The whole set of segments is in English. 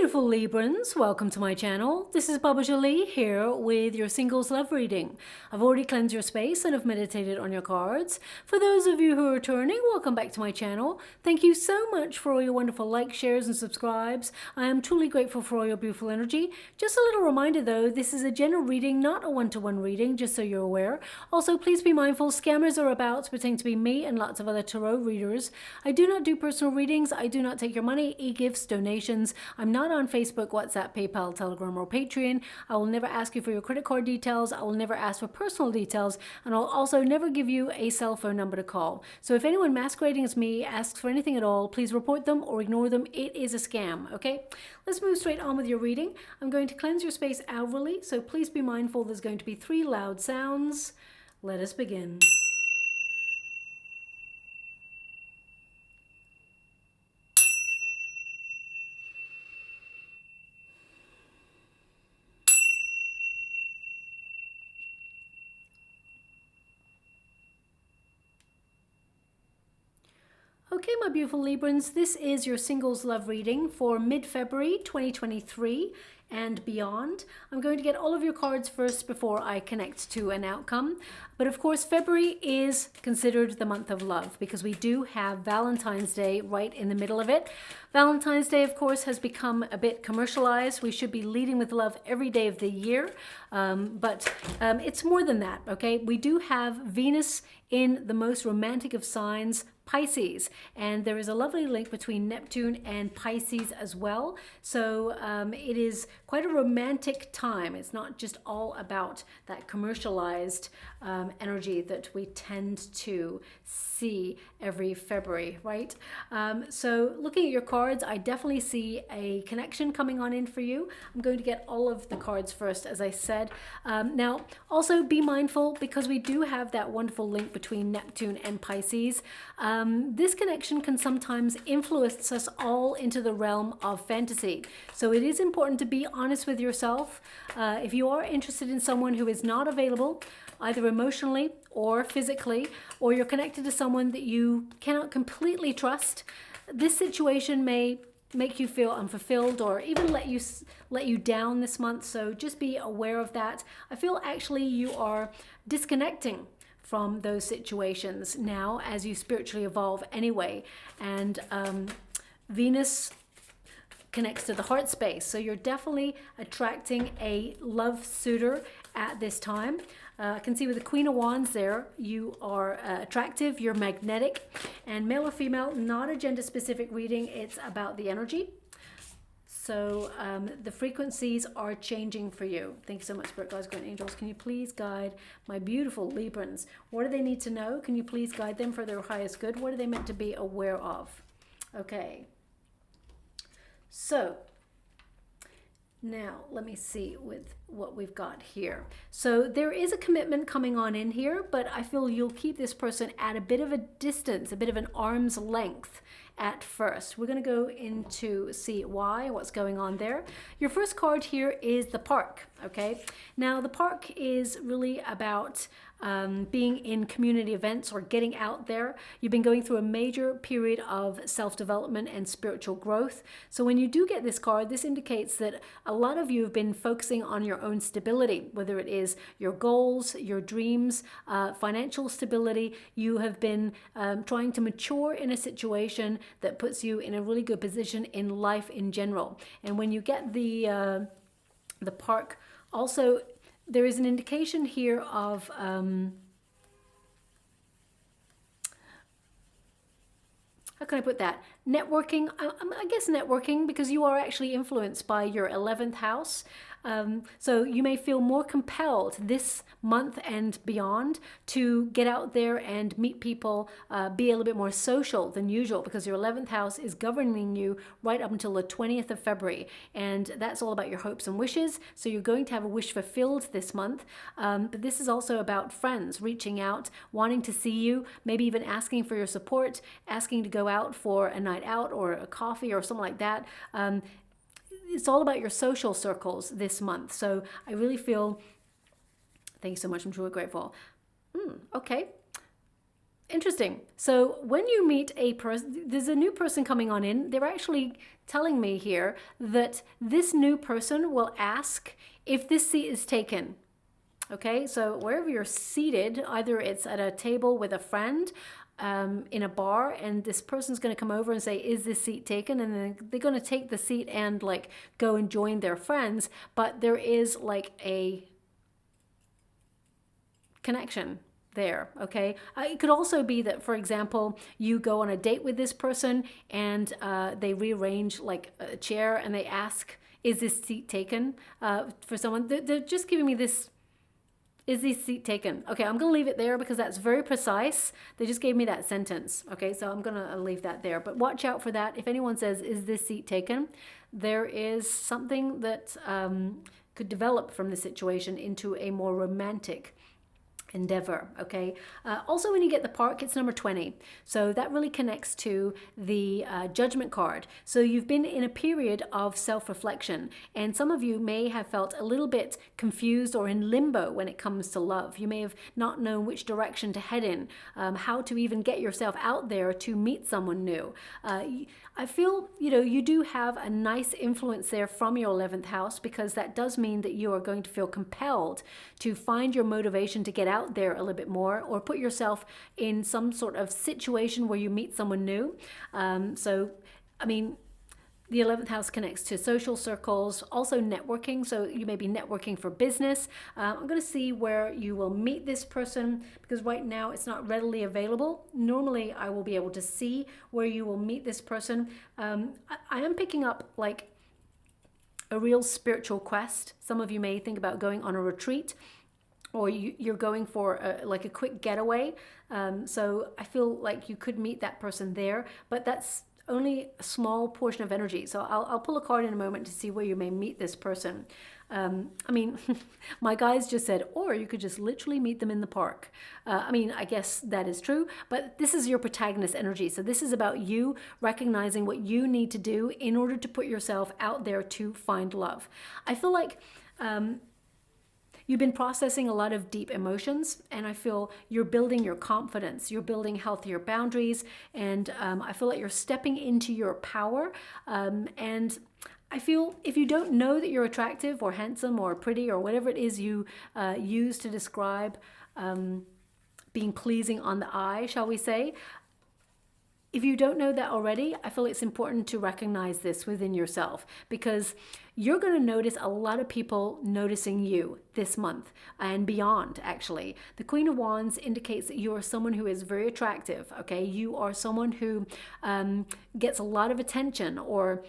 beautiful Librans, welcome to my channel. This is Baba Jolie here with your singles love reading. I've already cleansed your space and have meditated on your cards. For those of you who are returning, welcome back to my channel. Thank you so much for all your wonderful likes, shares and subscribes. I am truly grateful for all your beautiful energy. Just a little reminder though, this is a general reading, not a one-to-one reading, just so you're aware. Also, please be mindful, scammers are about to pretend to be me and lots of other tarot readers. I do not do personal readings. I do not take your money, e-gifts, donations. I'm not on Facebook, WhatsApp, PayPal, Telegram, or Patreon. I will never ask you for your credit card details. I will never ask for personal details. And I'll also never give you a cell phone number to call. So if anyone masquerading as me asks for anything at all, please report them or ignore them. It is a scam, okay? Let's move straight on with your reading. I'm going to cleanse your space outwardly, so please be mindful there's going to be 3 loud sounds. Let us begin. Okay, my beautiful Librans, this is your singles love reading for mid-February 2023 and beyond. I'm going to get all of your cards first before I connect to an outcome. But of course, February is considered the month of love because we do have Valentine's Day right in the middle of it. Valentine's Day, of course, has become a bit commercialized. We should be leading with love every day of the year. But it's more than that, okay? We do have Venus in the most romantic of signs, Pisces, and there is a lovely link between Neptune and Pisces as well. So it is quite a romantic time. It's not just all about that commercialized energy that we tend to see every February, right? So looking at your cards, I definitely see a connection coming on in for you. I'm going to get all of the cards first, as I said. Now, also be mindful because we do have that wonderful link between Neptune and Pisces. This connection can sometimes influence us all into the realm of fantasy. So it is important to be honest with yourself. If you are interested in someone who is not available, either emotionally or physically, or you're connected to someone that you cannot completely trust, this situation may make you feel unfulfilled or even let you down this month. So just be aware of that. I feel actually you are disconnecting from those situations now as you spiritually evolve anyway. And Venus connects to the heart space. So you're definitely attracting a love suitor at this time. I can see with the Queen of Wands there, you are attractive, you're magnetic, and male or female, not a gender specific reading, it's about the energy. So the frequencies are changing for you. Thank you so much, Spirit Guides, Guardian Angels. Can you please guide my beautiful Librans? What do they need to know? Can you please guide them for their highest good? What are they meant to be aware of? Okay. So now let me see with what we've got here. So there is a commitment coming on in here, but I feel you'll keep this person at a bit of a distance, a bit of an arm's length at first. We're going to go into see why, what's going on there. Your first card here is the Park. Okay, now the Park is really about being in community events or getting out there. You've been going through a major period of self-development and spiritual growth. So when you do get this card, this indicates that a lot of you have been focusing on your own stability, whether it is your goals, your dreams, financial stability. You have been trying to mature in a situation that puts you in a really good position in life in general. And when you get the Park, also there is an indication here of how can I put that? Networking, I guess networking, because you are actually influenced by your 11th house. So you may feel more compelled this month and beyond to get out there and meet people, be a little bit more social than usual, because your 11th house is governing you right up until the 20th of February. And that's all about your hopes and wishes. So you're going to have a wish fulfilled this month. But this is also about friends reaching out, wanting to see you, maybe even asking for your support, asking to go out for a night out or a coffee or something like that. It's all about your social circles this month. So I really feel, thank you so much, I'm truly grateful. Okay. Interesting. So when you meet a person, there's a new person coming on in. They're actually telling me here that this new person will ask if this seat is taken. Okay, so wherever you're seated, either it's at a table with a friend, in a bar, and this person's going to come over and say, is this seat taken? And then they're going to take the seat and like go and join their friends. But there is like a connection there. Okay, it could also be that, for example, you go on a date with this person and they rearrange like a chair and they ask, is this seat taken, for someone. They're just giving me this, is this seat taken? Okay, I'm going to leave it there because that's very precise. They just gave me that sentence. Okay, so I'm going to leave that there. But watch out for that. If anyone says, is this seat taken? There is something that could develop from the situation into a more romantic endeavor. Okay, also when you get the park, it's number 20, so that really connects to the judgment card. So you've been in a period of self-reflection, and some of you may have felt a little bit confused or in limbo when it comes to love. You may have not known which direction to head in, how to even get yourself out there to meet someone new. I feel, you know, you do have a nice influence there from your 11th house, because that does mean that you are going to feel compelled to find your motivation to get out there a little bit more, or put yourself in some sort of situation where you meet someone new. So, I mean, the 11th house connects to social circles, also networking. So you may be networking for business. I'm going to see where you will meet this person, because right now it's not readily available. Normally I will be able to see where you will meet this person. I am picking up like a real spiritual quest. Some of you may think about going on a retreat, or you're going for like a quick getaway. So I feel like you could meet that person there, but that's only a small portion of energy. So I'll pull a card in a moment to see where you may meet this person. I mean, my guys just said, or you could just literally meet them in the park. I mean, I guess that is true, but this is your protagonist energy. So this is about you recognizing what you need to do in order to put yourself out there to find love. I feel like you've been processing a lot of deep emotions, and I feel you're building your confidence. You're building healthier boundaries, and I feel like you're stepping into your power. And I feel if you don't know that you're attractive or handsome or pretty or whatever it is you use to describe being pleasing on the eye, shall we say, if you don't know that already, I feel it's important to recognize this within yourself, because you're going to notice a lot of people noticing you this month and beyond, actually. The Queen of Wands indicates that you are someone who is very attractive, okay? You are someone who gets a lot of attention, or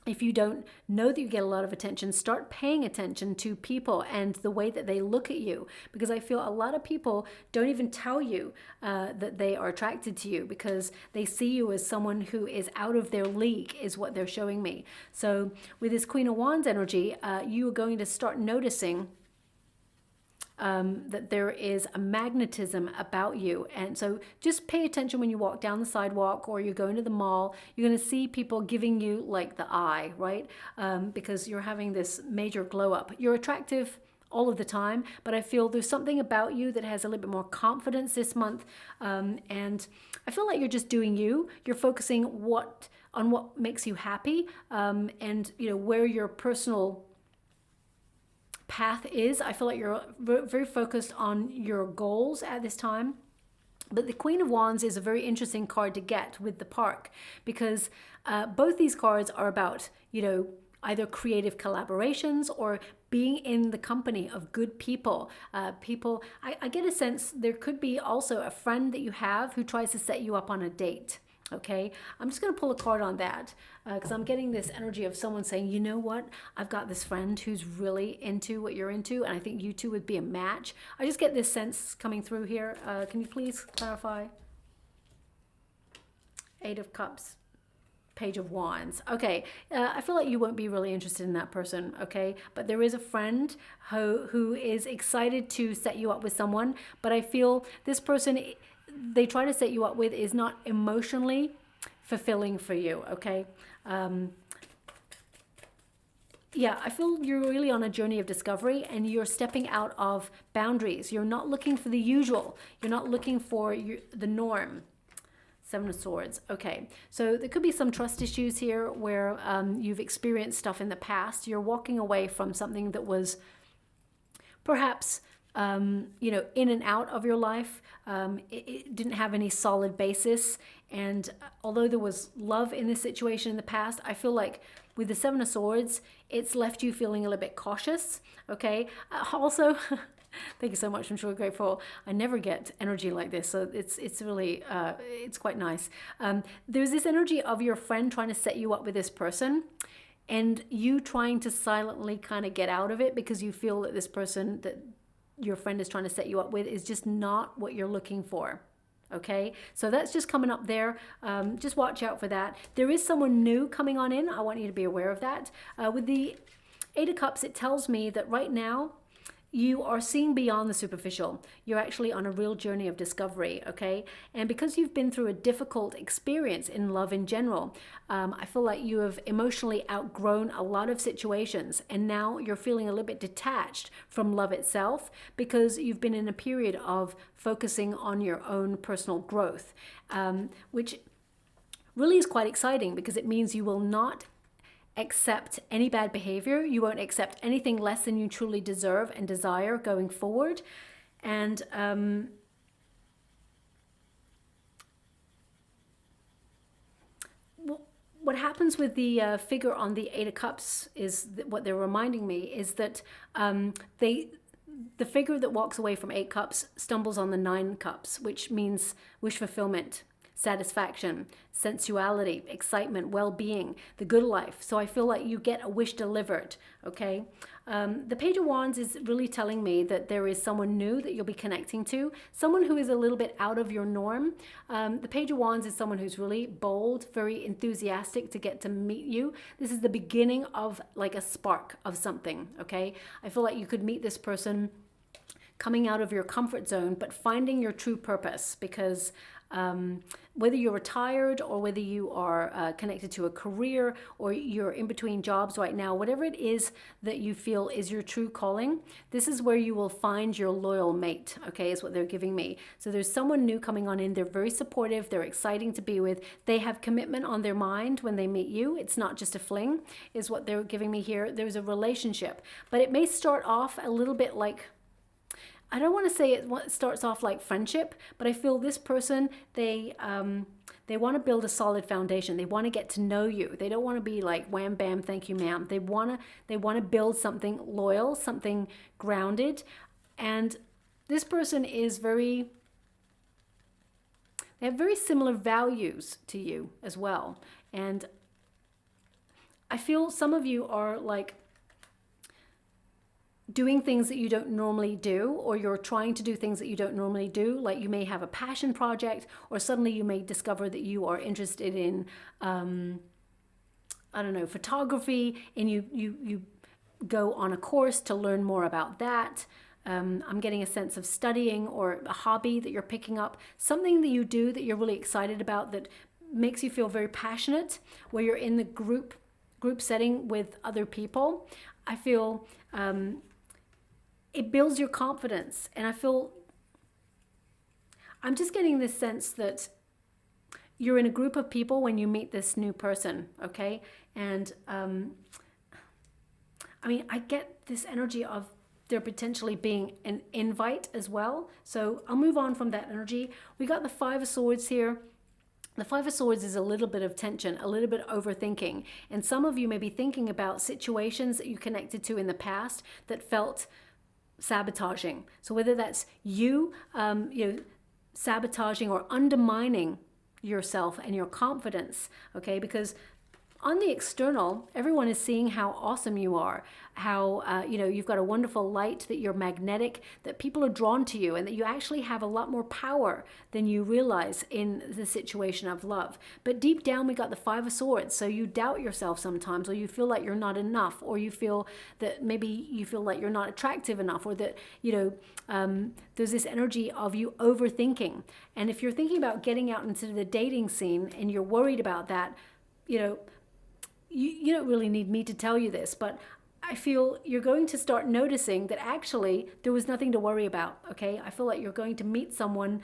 if you don't know that you get a lot of attention, start paying attention to people and the way that they look at you, because I feel a lot of people don't even tell you that they are attracted to you, because they see you as someone who is out of their league, is what they're showing me. So with this Queen of Wands energy, you are going to start noticing that there is a magnetism about you. And so just pay attention when you walk down the sidewalk or you're going to the mall. You're going to see people giving you like the eye, right? Because you're having this major glow up. You're attractive all of the time, but I feel there's something about you that has a little bit more confidence this month. And I feel like you're just doing you. You're focusing on what makes you happy, and you know where your personal path is. I feel like you're very focused on your goals at this time. But the Queen of Wands is a very interesting card to get with the park, because both these cards are about, you know, either creative collaborations or being in the company of good people. I get a sense there could be also a friend that you have who tries to set you up on a date. Okay, I'm just going to pull a card on that, because I'm getting this energy of someone saying, you know what, I've got this friend who's really into what you're into, and I think you two would be a match. I just get this sense coming through here. Can you please clarify? Eight of Cups, Page of Wands. Okay, I feel like you won't be really interested in that person, okay? But there is a friend who is excited to set you up with someone, but I feel this person they try to set you up with is not emotionally fulfilling for you, okay? Yeah, I feel you're really on a journey of discovery and you're stepping out of boundaries. You're not looking for the usual. You're not looking for the norm. Seven of Swords. Okay, so there could be some trust issues here where you've experienced stuff in the past. You're walking away from something that was perhaps you know, in and out of your life. It didn't have any solid basis. And although there was love in this situation in the past, I feel like with the Seven of Swords, it's left you feeling a little bit cautious. Okay. Also, thank you so much. I'm sure grateful. I never get energy like this, so it's really it's quite nice. There's this energy of your friend trying to set you up with this person, and you trying to silently kind of get out of it because you feel that this person that your friend is trying to set you up with is just not what you're looking for. Okay, so that's just coming up there. Just watch out for that. There is someone new coming on in. I want you to be aware of that. With the Eight of Cups, it tells me that right now you are seeing beyond the superficial. You're actually on a real journey of discovery, okay? And because you've been through a difficult experience in love in general, I feel like you have emotionally outgrown a lot of situations, and now you're feeling a little bit detached from love itself because you've been in a period of focusing on your own personal growth, which really is quite exciting because it means you will not accept any bad behavior. You won't accept anything less than you truly deserve and desire going forward. And what happens with the figure on the Eight of Cups is that what they're reminding me is that the figure that walks away from Eight Cups stumbles on the Nine Cups, which means wish fulfillment, satisfaction, sensuality, excitement, well-being, the good life. So I feel like you get a wish delivered, okay? The Page of Wands is really telling me that there is someone new that you'll be connecting to, someone who is a little bit out of your norm. The Page of Wands is someone who's really bold, very enthusiastic to get to meet you. This is the beginning of like a spark of something, okay? I feel like you could meet this person coming out of your comfort zone, but finding your true purpose, because whether you're retired or whether you are connected to a career or you're in between jobs right now, whatever it is that you feel is your true calling, this is where you will find your loyal mate, okay, is what they're giving me. So there's someone new coming on in. They're very supportive. They're exciting to be with. They have commitment on their mind when they meet you. It's not just a fling, is what they're giving me here. There's a relationship, but it may start off a little bit like, I don't want to say it starts off like friendship, but I feel this person, they want to build a solid foundation. They want to get to know you. They don't want to be like wham bam, thank you ma'am. They want to build something loyal, something grounded. And this person is they have very similar values to you as well. And I feel some of you are like doing things that you don't normally do, or you're trying to do things that you don't normally do. Like you may have a passion project, or suddenly you may discover that you are interested in, I don't know, photography, and you go on a course to learn more about that. I'm getting a sense of studying or a hobby that you're picking up, something that you do that you're really excited about that makes you feel very passionate, where you're in the group setting with other people. I feel it builds your confidence. And I feel, I'm just getting this sense that you're in a group of people when you meet this new person, okay? And I mean, I get this energy of there potentially being an invite as well. So I'll move on from that energy. We got the Five of Swords here. The Five of Swords is a little bit of tension, a little bit of overthinking. And some of you may be thinking about situations that you connected to in the past that felt sabotaging. So whether that's you know, sabotaging or undermining yourself and your confidence, okay? Because on the external, everyone is seeing how awesome you are, how, you know, you've got a wonderful light, that you're magnetic, that people are drawn to you, and that you actually have a lot more power than you realize in the situation of love. But deep down, we got the Five of Swords. So you doubt yourself sometimes, or you feel like you're not enough, or you feel that maybe you feel like you're not attractive enough, or that, you know, there's this energy of you overthinking. And if you're thinking about getting out into the dating scene and you're worried about that, you know, you don't really need me to tell you this, but I feel you're going to start noticing that actually there was nothing to worry about, okay? I feel like you're going to meet someone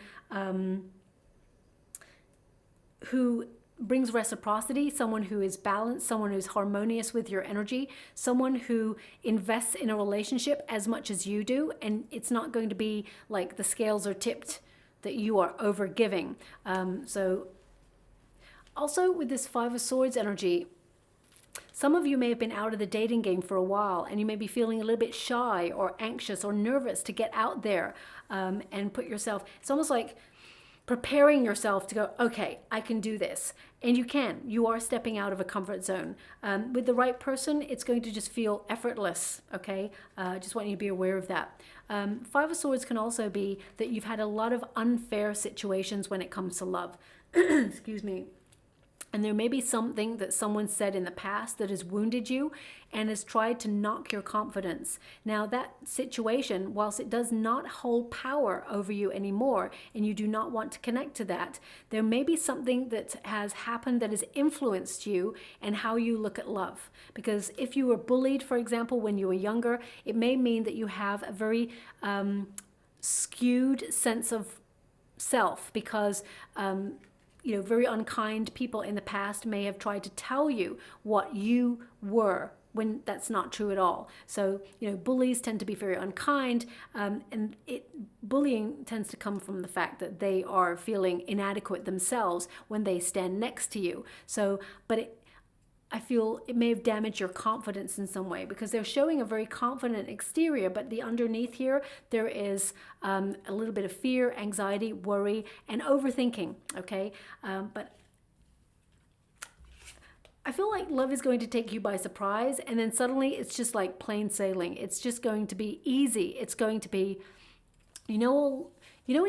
who brings reciprocity, someone who is balanced, someone who's harmonious with your energy, someone who invests in a relationship as much as you do, and it's not going to be like the scales are tipped that you are over giving. So also with this Five of Swords energy, some of you may have been out of the dating game for a while, and you may be feeling a little bit shy or anxious or nervous to get out there and put yourself, it's almost like preparing yourself to go, okay, I can do this. And you can. You are stepping out of a comfort zone. With the right person, it's going to just feel effortless, okay? Just want you to be aware of that. Five of Swords can also be that you've had a lot of unfair situations when it comes to love. Excuse me. And there may be something that someone said in the past that has wounded you and has tried to knock your confidence. Now that situation, whilst it does not hold power over you anymore, and you do not want to connect to that, there may be something that has happened that has influenced you and how you look at love. Because if you were bullied, for example, when you were younger, it may mean that you have a very skewed sense of self, because very unkind people in the past may have tried to tell you what you were when that's not true at all. So, bullies tend to be very unkind, and bullying tends to come from the fact that they are feeling inadequate themselves when they stand next to you. So, I feel it may have damaged your confidence in some way, because they're showing a very confident exterior, but the underneath here, there is a little bit of fear, anxiety, worry, and overthinking, okay? But I feel like love is going to take you by surprise, and then suddenly it's just like plain sailing. It's just going to be easy. It's going to be, when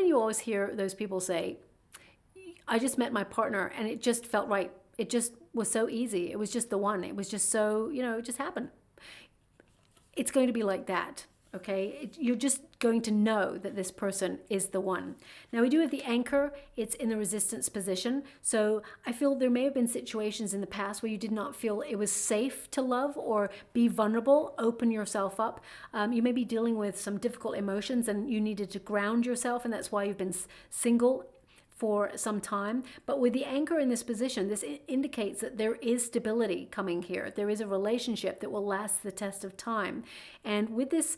you always hear those people say, I just met my partner and it just felt right. It just was so easy. It was just the one. It was just so, it just happened. It's going to be like that, okay? You're just going to know that this person is the one. Now we do have the Anchor. It's in the resistance position. So I feel there may have been situations in the past where you did not feel it was safe to love or be vulnerable, open yourself up. You may be dealing with some difficult emotions and you needed to ground yourself, and that's why you've been single for some time. But with the Anchor in this position, this indicates that there is stability coming here. There is a relationship that will last the test of time. And with this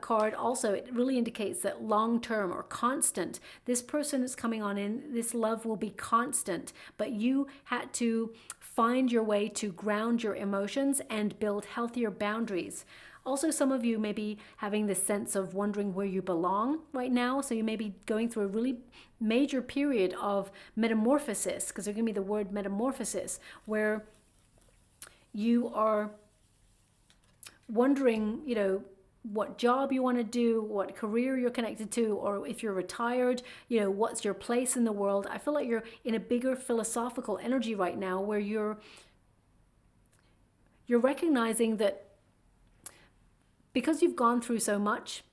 card also, it really indicates that long-term or constant, this person is coming on in, this love will be constant, but you had to find your way to ground your emotions and build healthier boundaries. Also, some of you may be having this sense of wondering where you belong right now. So you may be going through a really major period of metamorphosis, because there's going to be the word metamorphosis, where you are wondering, what job you want to do, what career you're connected to, or if you're retired, what's your place in the world. I feel like you're in a bigger philosophical energy right now, where you're recognizing that because you've gone through so much,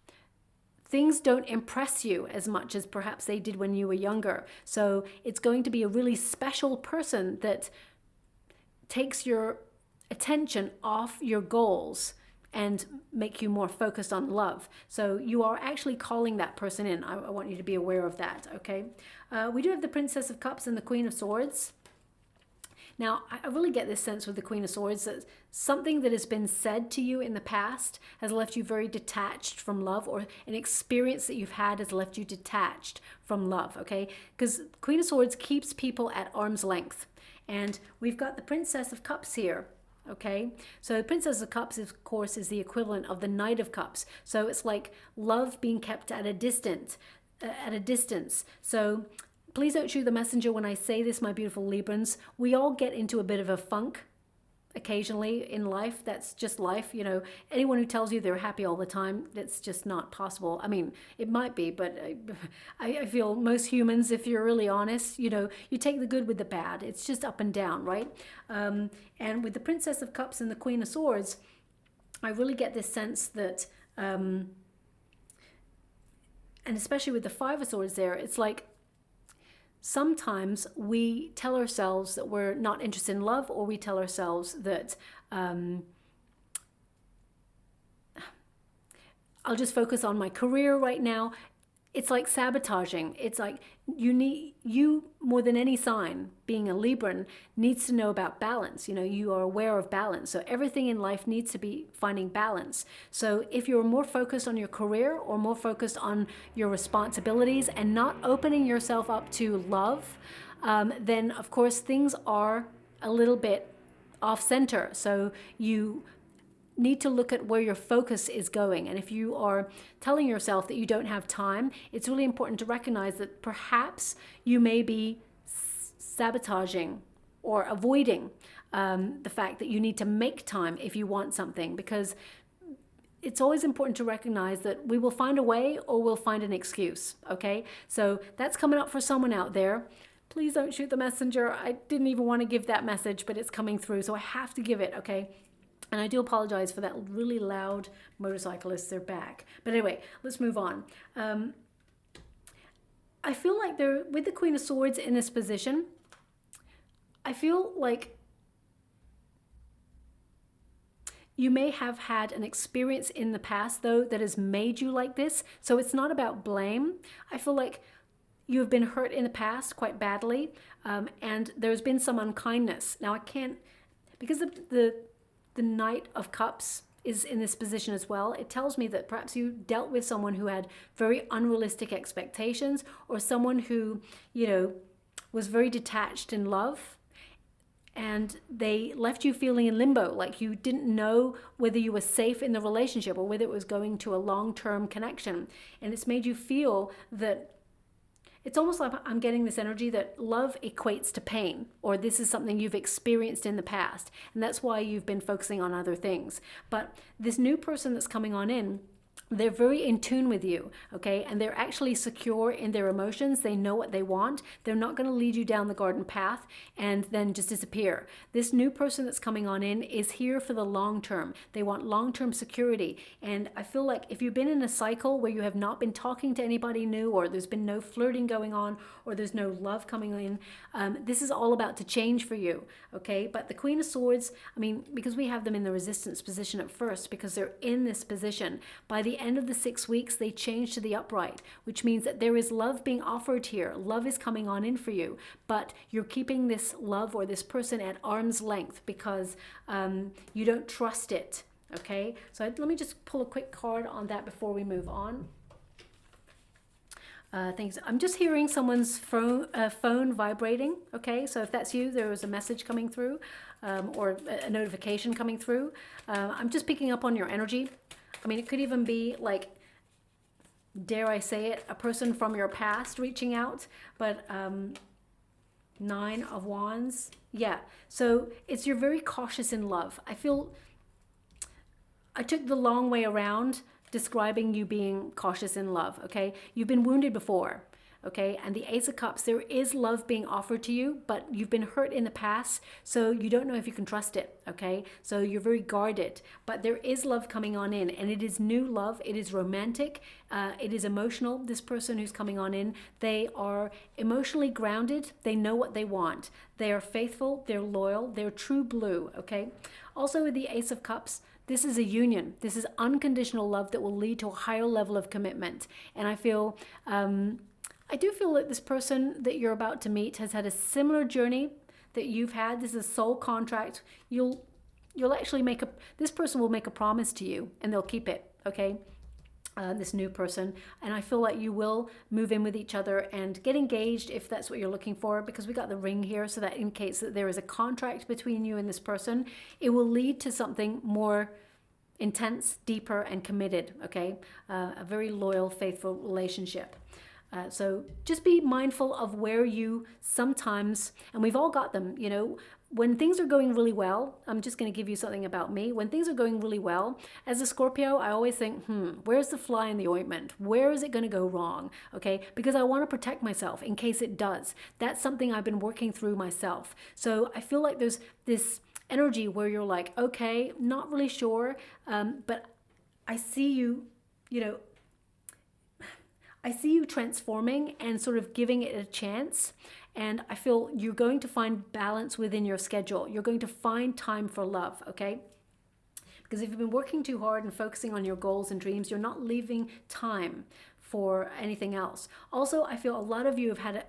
things don't impress you as much as perhaps they did when you were younger. So it's going to be a really special person that takes your attention off your goals and make you more focused on love. So you are actually calling that person in. I want you to be aware of that, okay? We do have the Princess of Cups and the Queen of Swords. Now, I really get this sense with the Queen of Swords that something that has been said to you in the past has left you very detached from love, or an experience that you've had has left you detached from love, okay? Because Queen of Swords keeps people at arm's length. And we've got the Princess of Cups here, okay? So the Princess of Cups, of course, is the equivalent of the Knight of Cups. So it's like love being kept at a distance. So please don't shoot the messenger when I say this, my beautiful Librans. We all get into a bit of a funk occasionally in life. That's just life. Anyone who tells you they're happy all the time, that's just not possible. I mean, it might be, but I feel most humans, if you're really honest, you take the good with the bad. It's just up and down, right? And with the Princess of Cups and the Queen of Swords, I really get this sense that, and especially with the Five of Swords there, it's like, sometimes we tell ourselves that we're not interested in love, or we tell ourselves that I'll just focus on my career right now. It's like sabotaging. It's like you more than any sign, being a Libran, needs to know about balance. You are aware of balance. So everything in life needs to be finding balance. So if you're more focused on your career or more focused on your responsibilities and not opening yourself up to love, then of course things are a little bit off center. So you need to look at where your focus is going. And if you are telling yourself that you don't have time, it's really important to recognize that perhaps you may be sabotaging or avoiding the fact that you need to make time if you want something, because it's always important to recognize that we will find a way or we'll find an excuse. Okay, so that's coming up for someone out there. Please don't shoot the messenger. I didn't even want to give that message, but it's coming through, so I have to give it. Okay, and I do apologize for that really loud motorcyclist. They're back. But anyway, let's move on. I feel like they're with the Queen of Swords in this position. I feel like you may have had an experience in the past, though, that has made you like this. So it's not about blame. I feel like you have been hurt in the past quite badly, and there's been some unkindness. Now I can't, because the Knight of Cups is in this position as well. It tells me that perhaps you dealt with someone who had very unrealistic expectations, or someone who, was very detached in love, and they left you feeling in limbo, like you didn't know whether you were safe in the relationship or whether it was going to a long-term connection. And it's made you feel that it's almost like I'm getting this energy that love equates to pain, or this is something you've experienced in the past, and that's why you've been focusing on other things. But this new person that's coming on in, they're very in tune with you, okay? And they're actually secure in their emotions. They know what they want. They're not going to lead you down the garden path and then just disappear. This new person that's coming on in is here for the long term. They want long-term security. And I feel like if you've been in a cycle where you have not been talking to anybody new, or there's been no flirting going on, or there's no love coming in, this is all about to change for you, okay? But the Queen of Swords, I mean, because we have them in the resistance position at first, because they're in this position, by the end of the 6 weeks, they change to the upright, which means that there is love being offered here. Love is coming on in for you, but you're keeping this love or this person at arm's length because you don't trust it, okay? So let me just pull a quick card on that before we move on. Thanks. I'm just hearing someone's phone vibrating, okay? So if that's you, there was a message coming through or a notification coming through. I'm just picking up on your energy. I mean, it could even be like, dare I say it, a person from your past reaching out, but 9 of Wands. Yeah, so you're very cautious in love. I feel I took the long way around describing you being cautious in love, okay? You've been wounded before, okay? And the Ace of Cups, there is love being offered to you, but you've been hurt in the past, so you don't know if you can trust it, okay? So you're very guarded, but there is love coming on in, and it is new love. It is romantic. It is emotional. This person who's coming on in, they are emotionally grounded. They know what they want. They are faithful. They're loyal. They're true blue, okay? Also with the Ace of Cups, this is a union. This is unconditional love that will lead to a higher level of commitment. And I feel, I do feel that this person that you're about to meet has had a similar journey that you've had. This is a soul contract. You'll actually this person will make a promise to you and they'll keep it, okay? This new person. And I feel like you will move in with each other and get engaged if that's what you're looking for, because we got the ring here, so that indicates that there is a contract between you and this person. It will lead to something more intense, deeper, and committed, okay? A very loyal, faithful relationship. So just be mindful of where you sometimes, and we've all got them, you know, when things are going really well. I'm just going to give you something about me. When things are going really well, as a Scorpio, I always think, where's the fly in the ointment? Where is it going to go wrong? Okay, because I want to protect myself in case it does. That's something I've been working through myself. So I feel like there's this energy where you're like, okay, not really sure, but I see you, you know, I see you transforming and sort of giving it a chance. And I feel you're going to find balance within your schedule. You're going to find time for love, okay? Because if you've been working too hard and focusing on your goals and dreams, you're not leaving time for anything else. Also, I feel a lot of you have had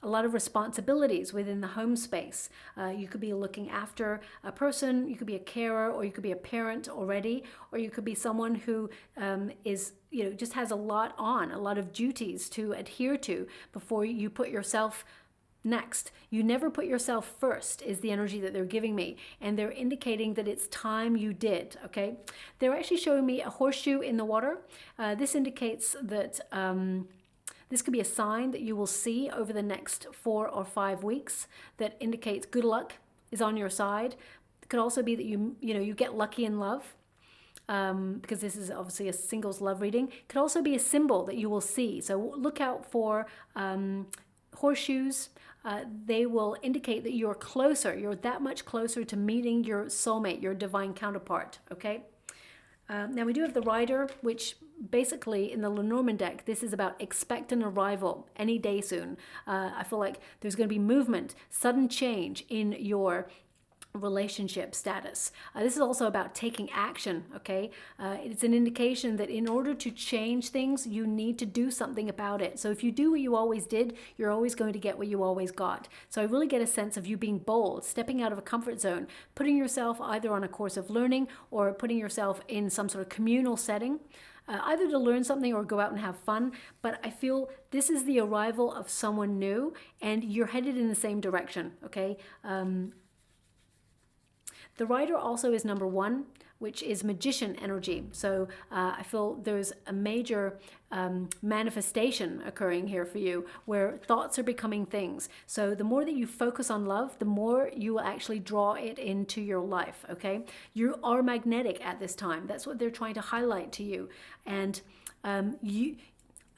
a lot of responsibilities within the home space. You could be looking after a person, you could be a carer, or you could be a parent already, or you could be someone who is, just has a lot on, a lot of duties to adhere to before you put yourself next. You never put yourself first is the energy that they're giving me, and they're indicating that it's time you did. Okay, they're actually showing me a horseshoe in the water. This indicates that this could be a sign that you will see over the next 4 or 5 weeks that indicates good luck is on your side. It could also be that you get lucky in love, because this is obviously a singles love reading. It could also be a symbol that you will see. So look out for horseshoes. They will indicate that you're closer. You're that much closer to meeting your soulmate, your divine counterpart. Okay. Now we do have the Rider, which basically in the LENORMAND deck, this is about expect an arrival any day soon. I feel like there's going to be movement, sudden change in your relationship status. This is also about taking action. Okay, it's an indication that in order to change things, you need to do something about it. So if you do what you always did, you're always going to get what you always got. So I really get a sense of you being bold, stepping out of a comfort zone, putting yourself either on a course of learning or putting yourself in some sort of communal setting, either to learn something or go out and have fun. But I feel this is the arrival of someone new, and you're headed in the same direction. Okay. The Rider also is number 1, which is magician energy. So I feel there's a major manifestation occurring here for you, where thoughts are becoming things. So the more that you focus on love, the more you will actually draw it into your life. Okay, you are magnetic at this time. That's what they're trying to highlight to you. And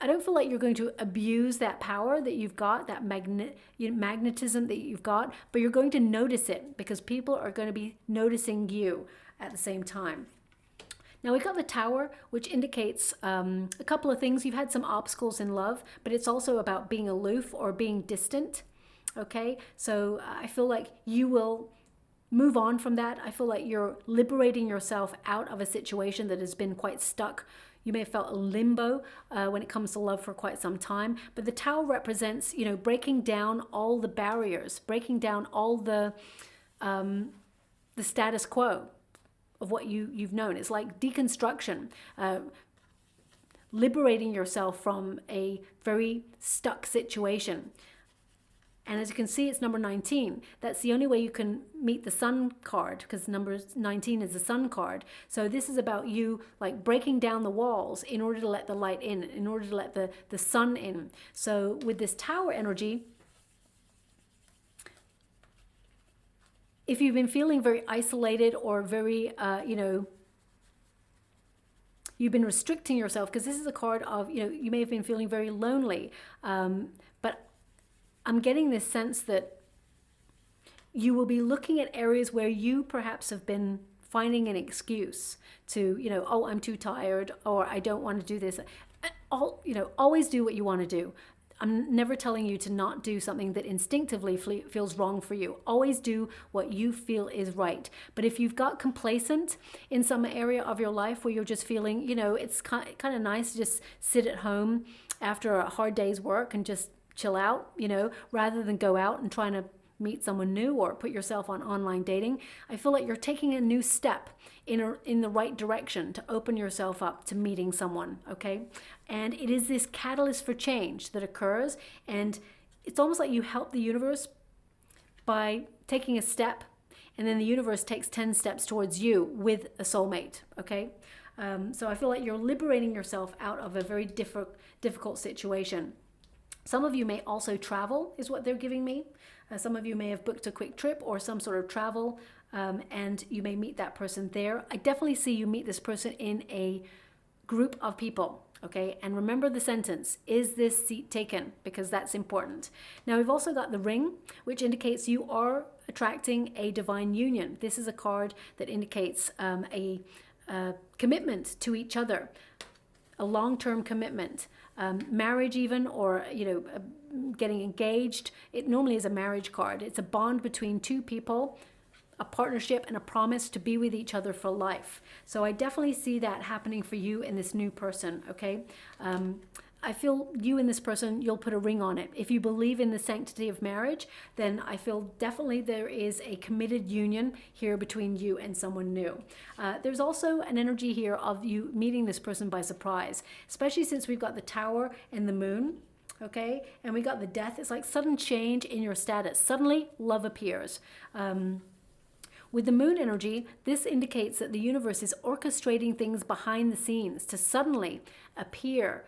I don't feel like you're going to abuse that power that you've got, that magnetism that you've got, but you're going to notice it, because people are going to be noticing you at the same time. Now we've got the Tower, which indicates a couple of things. You've had some obstacles in love, but it's also about being aloof or being distant. Okay, so I feel like you will move on from that. I feel like you're liberating yourself out of a situation that has been quite stuck. You may have felt a limbo when it comes to love for quite some time. But the Tower represents, breaking down all the barriers, breaking down all the status quo of what you've known. It's like deconstruction, liberating yourself from a very stuck situation. And as you can see, it's number 19. That's the only way you can meet the Sun card, because number 19 is the Sun card. So this is about you like breaking down the walls in order to let the light in order to let the sun in. So with this Tower energy, if you've been feeling very isolated or very, you've been restricting yourself, because this is a card of, you may have been feeling very lonely, but I'm getting this sense that you will be looking at areas where you perhaps have been finding an excuse to, oh, I'm too tired, or I don't want to do this. Always do what you want to do. I'm never telling you to not do something that instinctively feels wrong for you. Always do what you feel is right. But if you've got complacent in some area of your life where you're just feeling, it's kind of nice to just sit at home after a hard day's work and just chill out, rather than go out and trying to meet someone new or put yourself on online dating. I feel like you're taking a new step in the right direction to open yourself up to meeting someone. Okay, and it is this catalyst for change that occurs, and it's almost like you help the universe by taking a step, and then the universe takes 10 steps towards you with a soulmate. Okay, so I feel like you're liberating yourself out of a very difficult situation. Some of you may also travel, is what they're giving me. Some of you may have booked a quick trip or some sort of travel, and you may meet that person there. I definitely see you meet this person in a group of people, okay? And remember the sentence, is this seat taken? Because that's important. Now, we've also got the Ring, which indicates you are attracting a divine union. This is a card that indicates a commitment to each other, a long-term commitment. Marriage even, or getting engaged. It normally is a marriage card. It's a bond between two people a partnership and a promise to be with each other for life. So I definitely see that happening for you and this new person, okay? I feel you and this person, you'll put a ring on it. If you believe in the sanctity of marriage, then I feel definitely there is a committed union here between you and someone new. There's also an energy here of you meeting this person by surprise, especially since we've got the Tower and the Moon, okay? And we got the Death. It's like sudden change in your status. Suddenly, love appears. With the Moon energy, this indicates that the universe is orchestrating things behind the scenes to suddenly appear,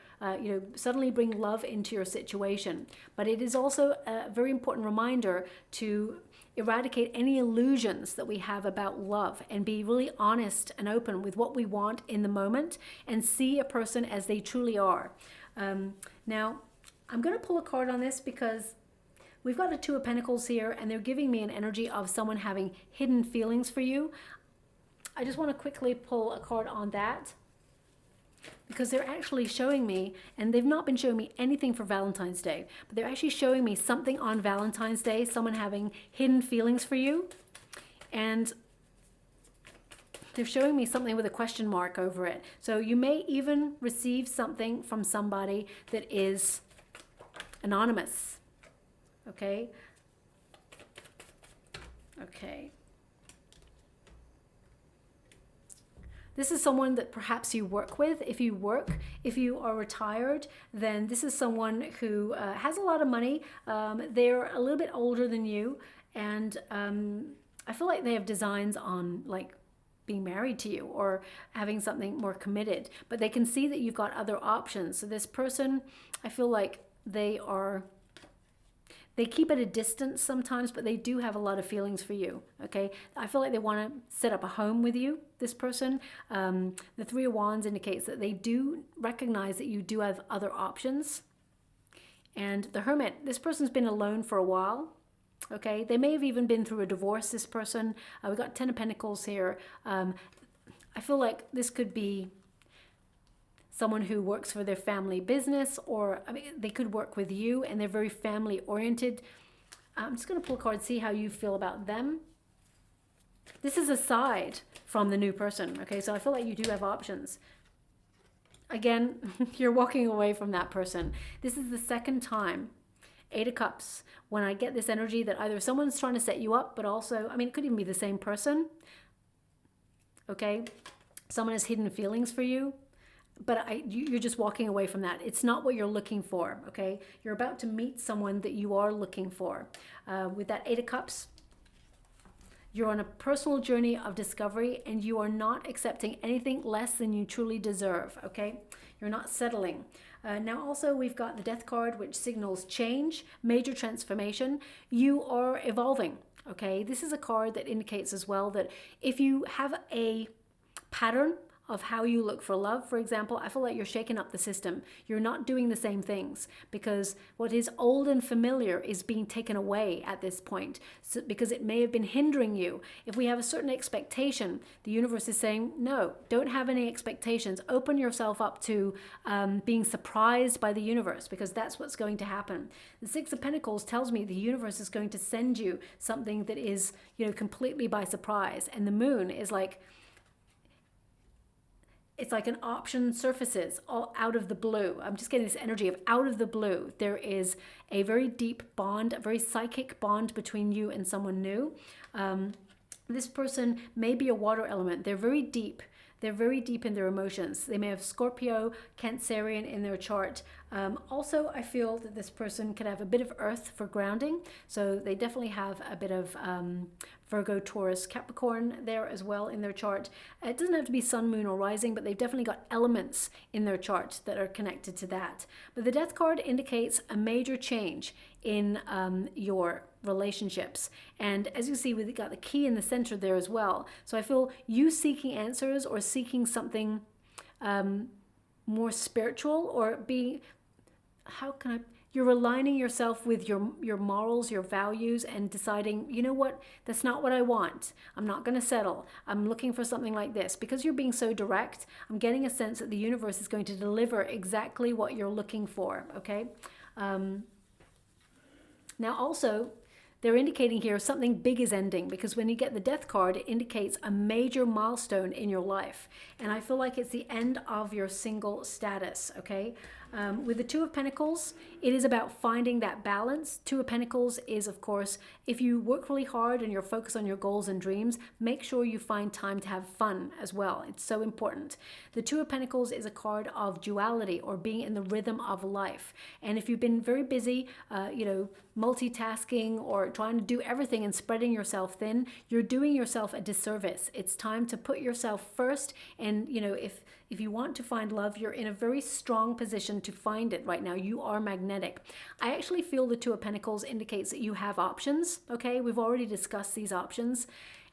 suddenly bring love into your situation. But it is also a very important reminder to eradicate any illusions that we have about love and be really honest and open with what we want in the moment and see a person as they truly are. Now, I'm going to pull a card on this because we've got a Two of Pentacles here, and they're giving me an energy of someone having hidden feelings for you. I just want to quickly pull a card on that because they're actually showing me, and they've not been showing me anything for Valentine's Day, but they're actually showing me something on Valentine's Day, someone having hidden feelings for you. And they're showing me something with a question mark over it. So you may even receive something from somebody that is anonymous. Okay. Okay. This is someone that perhaps you work with. If you are retired, then this is someone who has a lot of money. They're a little bit older than you, and I feel like they have designs on like being married to you or having something more committed, but they can see that you've got other options. So this person, I feel like they keep at a distance sometimes, but they do have a lot of feelings for you, okay? I feel like they want to set up a home with you, this person. The Three of Wands indicates that they do recognize that you do have other options. And the Hermit, this person's been alone for a while, okay? They may have even been through a divorce, this person. We've got Ten of Pentacles here. I feel like this could be someone who works for their family business, or I mean, they could work with you and they're very family oriented. I'm just going to pull a card, see how you feel about them. This is aside from the new person, okay? So I feel like you do have options. Again, you're walking away from that person. This is the second time, Eight of Cups, when I get this energy that either someone's trying to set you up, but also, I mean, it could even be the same person, okay? Someone has hidden feelings for you. But you're just walking away from that. It's not what you're looking for, okay? You're about to meet someone that you are looking for. With that Eight of Cups, you're on a personal journey of discovery, and you are not accepting anything less than you truly deserve, okay? You're not settling. Now also we've got the Death card, which signals change, major transformation. You are evolving, okay? This is a card that indicates as well that if you have a pattern of how you look for love, for example, I feel like you're shaking up the system. You're not doing the same things because what is old and familiar is being taken away at this point, so, because it may have been hindering you. If we have a certain expectation, the universe is saying, no, don't have any expectations. Open yourself up to being surprised by the universe, because that's what's going to happen. The Six of Pentacles tells me the universe is going to send you something that is, completely by surprise. And the Moon is like, it's like an option surfaces all out of the blue. I'm just getting this energy of out of the blue. There is a very deep bond, a very psychic bond between you and someone new. This person may be a water element. They're very deep. They're very deep in their emotions. They may have Scorpio, Cancerian in their chart. Also, I feel that this person could have a bit of earth for grounding. So they definitely have a bit of Virgo, Taurus, Capricorn there as well in their chart. It doesn't have to be sun, moon, or rising, but they've definitely got elements in their chart that are connected to that. But the Death card indicates a major change in your relationships. And as you see, we've got the key in the center there as well. So I feel you seeking answers or seeking something more spiritual, or being, you're aligning yourself with your morals, your values, and deciding, you know what, that's not what I want. I'm not going to settle. I'm looking for something like this. Because you're being so direct, I'm getting a sense that the universe is going to deliver exactly what you're looking for, okay? Now also, they're indicating here something big is ending, because when you get the Death card, it indicates a major milestone in your life. And I feel like it's the end of your single status, okay? With the Two of Pentacles, it is about finding that balance. Two of Pentacles is, of course, if you work really hard and you're focused on your goals and dreams, make sure you find time to have fun as well. It's so important. The Two of Pentacles is a card of duality, or being in the rhythm of life. And if you've been very busy, multitasking or trying to do everything and spreading yourself thin, you're doing yourself a disservice. It's time to put yourself first. And, if you want to find love, you're in a very strong position to find it right now. You are magnetic. I actually feel the Two of Pentacles indicates that you have options, okay? We've already discussed these options.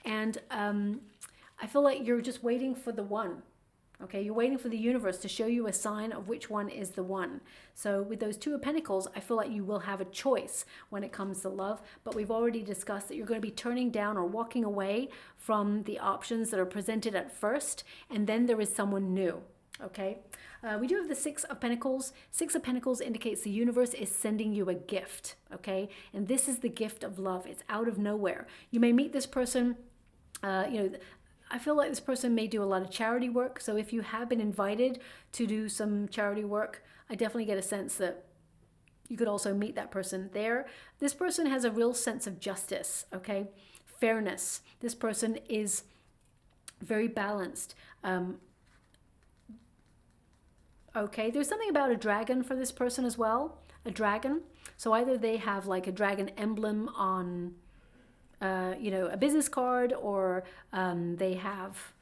And I feel like you're just waiting for the one. Okay, you're waiting for the universe to show you a sign of which one is the one. So with those Two of Pentacles, I feel like you will have a choice when it comes to love, but we've already discussed that you're going to be turning down or walking away from the options that are presented at first, and then there is someone new. Okay, we do have the Six of Pentacles. Six of Pentacles indicates the universe is sending you a gift, okay? And this is the gift of love. It's out of nowhere. You may meet this person, I feel like this person may do a lot of charity work. So if you have been invited to do some charity work, I definitely get a sense that you could also meet that person there. This person has a real sense of justice, okay? Fairness. This person is very balanced. Okay, there's something about a dragon for this person as well. A dragon. So either they have like a dragon emblem on a business card, or they have,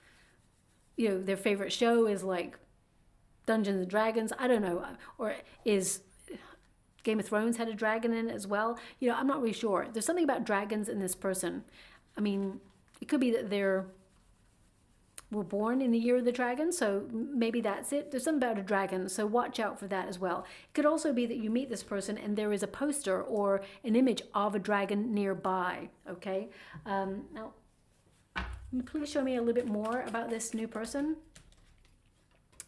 their favorite show is like Dungeons and Dragons. I don't know. Or is Game of Thrones had a dragon in it as well? I'm not really sure. There's something about dragons in this person. I mean, it could be that were born in the year of the dragon, so maybe that's it. There's something about a dragon, so watch out for that as well. It could also be that you meet this person and there is a poster or an image of a dragon nearby, okay? Now, can you please show me a little bit more about this new person?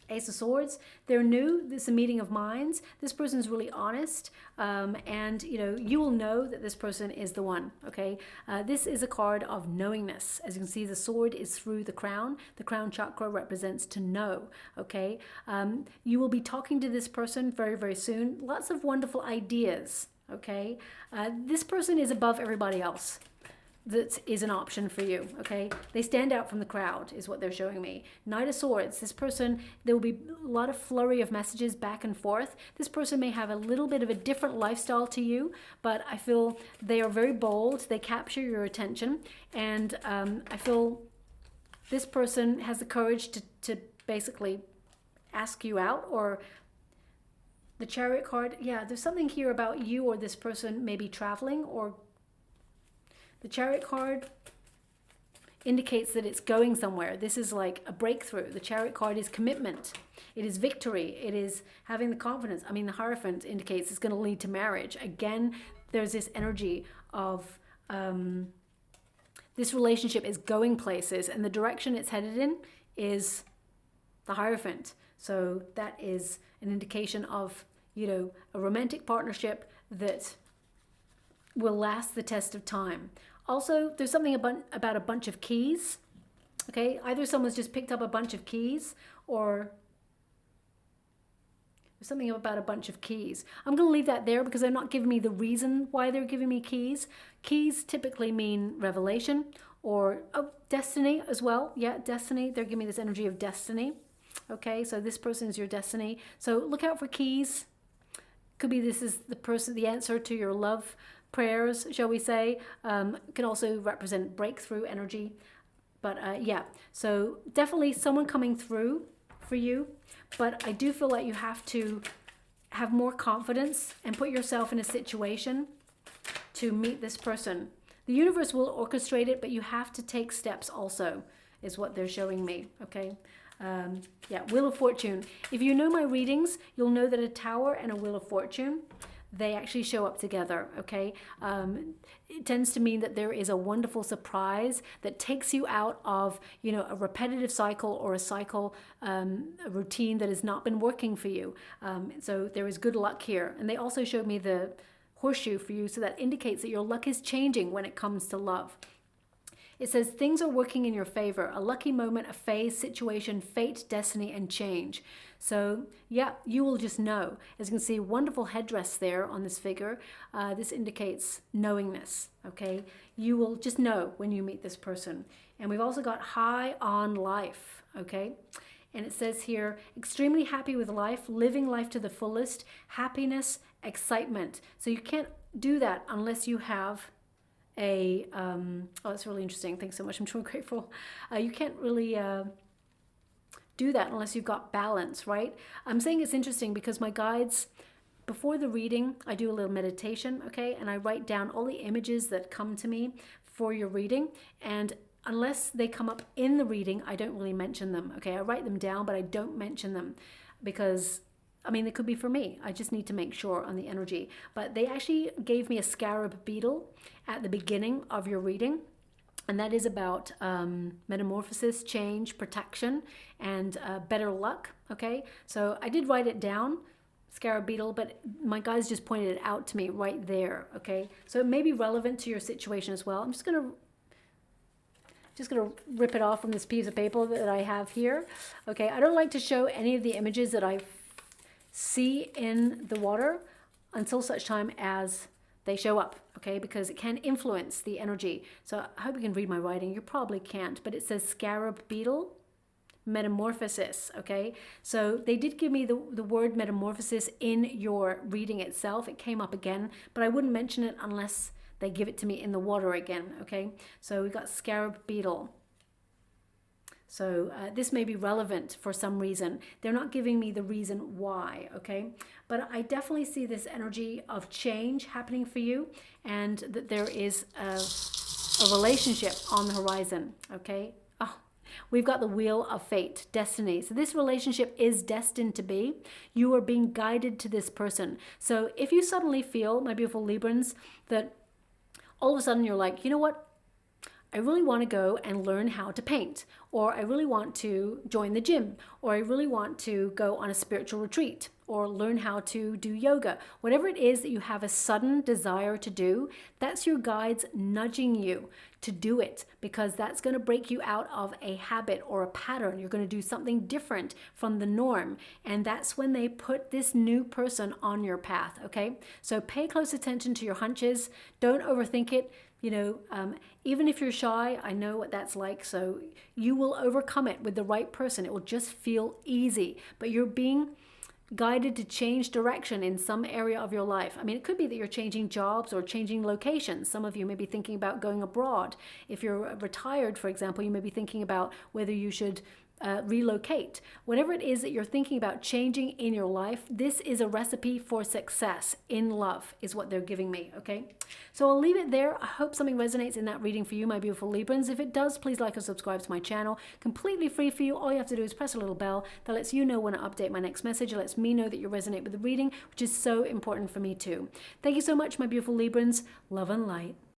Ace of Swords, they're new. This is a meeting of minds. This person's really honest, and you will know that this person is the one, okay? This is a card of knowingness. As you can see, the sword is through the crown. The crown chakra represents to know, okay? You will be talking to this person very, very soon. Lots of wonderful ideas, okay? This person is above everybody else. That is an option for you, okay? They stand out from the crowd is what they're showing me. Knight of Swords, this person, there will be a lot of flurry of messages back and forth. This person may have a little bit of a different lifestyle to you, but I feel they are very bold. They capture your attention, and I feel this person has the courage to basically ask you out. Or the Chariot card, yeah, there's something here about you or this person maybe traveling, or the Chariot card indicates that it's going somewhere. This is like a breakthrough. The Chariot card is commitment. It is victory. It is having the confidence. I mean, the Hierophant indicates it's going to lead to marriage. Again, there's this energy of this relationship is going places, and the direction it's headed in is the Hierophant. So that is an indication of, a romantic partnership that will last the test of time. Also, there's something about a bunch of keys, okay? Either someone's just picked up a bunch of keys, or there's something about a bunch of keys. I'm going to leave that there because they're not giving me the reason why they're giving me keys. Keys typically mean revelation, or destiny as well. Yeah, destiny. They're giving me this energy of destiny. Okay, so this person is your destiny. So look out for keys. Could be this is the answer to your love prayers, shall we say. Can also represent breakthrough energy. But yeah, so definitely someone coming through for you. But I do feel like you have to have more confidence and put yourself in a situation to meet this person. The universe will orchestrate it, but you have to take steps also, is what they're showing me, okay? Yeah, Wheel of Fortune. If you know my readings, you'll know that a Tower and a Wheel of Fortune, they actually show up together, okay? It tends to mean that there is a wonderful surprise that takes you out of, a repetitive cycle or a cycle, a routine that has not been working for you. So there is good luck here. And they also showed me the horseshoe for you, so that indicates that your luck is changing when it comes to love. It says things are working in your favor. A lucky moment, a phase, situation, fate, destiny, and change. So yeah, you will just know. As you can see, wonderful headdress there on this figure. This indicates knowingness, okay? You will just know when you meet this person. And we've also got high on life, okay? And it says here, extremely happy with life, living life to the fullest, happiness, excitement. So you can't do that unless you have oh, that's really interesting. Thanks so much. I'm so grateful. You can't really do that unless you've got balance, right? I'm saying it's interesting because my guides, before the reading, I do a little meditation, okay? And I write down all the images that come to me for your reading. And unless they come up in the reading, I don't really mention them, okay? I write them down, but I don't mention them because, I mean, they could be for me. I just need to make sure on the energy. But they actually gave me a scarab beetle at the beginning of your reading. And that is about metamorphosis, change, protection, and better luck, okay? So I did write it down, scarab beetle, but my guys just pointed it out to me right there, okay? So it may be relevant to your situation as well. I'm just gonna rip it off from this piece of paper that I have here, okay? I don't like to show any of the images that I see in the water until such time as they show up, okay? Because it can influence the energy. So I hope you can read my writing. You probably can't, but it says scarab beetle, metamorphosis, okay? So they did give me the word metamorphosis in your reading itself. It came up again, but I wouldn't mention it unless they give it to me in the water again, okay? So we got scarab beetle. So this may be relevant for some reason. They're not giving me the reason why, okay? But I definitely see this energy of change happening for you, and that there is a relationship on the horizon, okay? Oh, we've got the wheel of fate, destiny. So this relationship is destined to be. You are being guided to this person. So if you suddenly feel, my beautiful Librans, that all of a sudden you're like, you know what? I really want to go and learn how to paint, or I really want to join the gym, or I really want to go on a spiritual retreat, or learn how to do yoga. Whatever it is that you have a sudden desire to do, that's your guides nudging you to do it, because that's going to break you out of a habit or a pattern. You're going to do something different from the norm, and that's when they put this new person on your path, okay? So pay close attention to your hunches. Don't overthink it. You know, even if you're shy, I know what that's like. So you will overcome it with the right person. It will just feel easy, but you're being guided to change direction in some area of your life. I mean, it could be that you're changing jobs or changing locations. Some of you may be thinking about going abroad. If you're retired, for example, you may be thinking about whether you should relocate. Whatever it is that you're thinking about changing in your life, this is a recipe for success in love, is what they're giving me, okay? So I'll leave it there. I hope something resonates in that reading for you, my beautiful Librans. If it does, please like or subscribe to my channel. Completely free for you. All you have to do is press a little bell that lets you know when I update my next message. It lets me know that you resonate with the reading, which is so important for me too. Thank you so much, my beautiful Librans. Love and light.